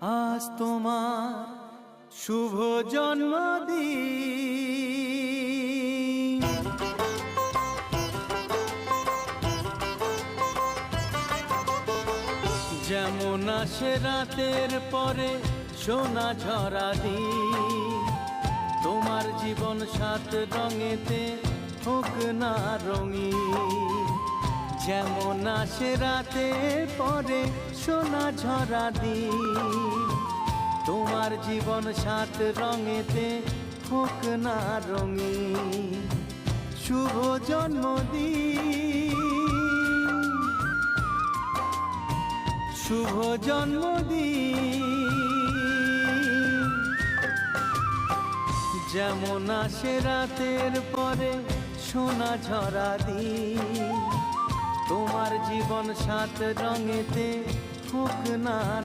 আজ তোমার শুভ জন্মদিন। যেমন আসে রাতের পরে সোনা ঝরা দিন, তোমার জীবন সাত রঙেতে হোক না রঙিন। যেমন আসে রাতের পরে সোনা ঝরা দিন, তোমার জীবন সাত রঙেতে হোক না রঙিন। শুভ জন্মদিন, শুভ জন্মদিন। যেমন আসে রাতের পরে সোনা ঝরা দিন, তোমার জীবন সাত রঙেতে হোক না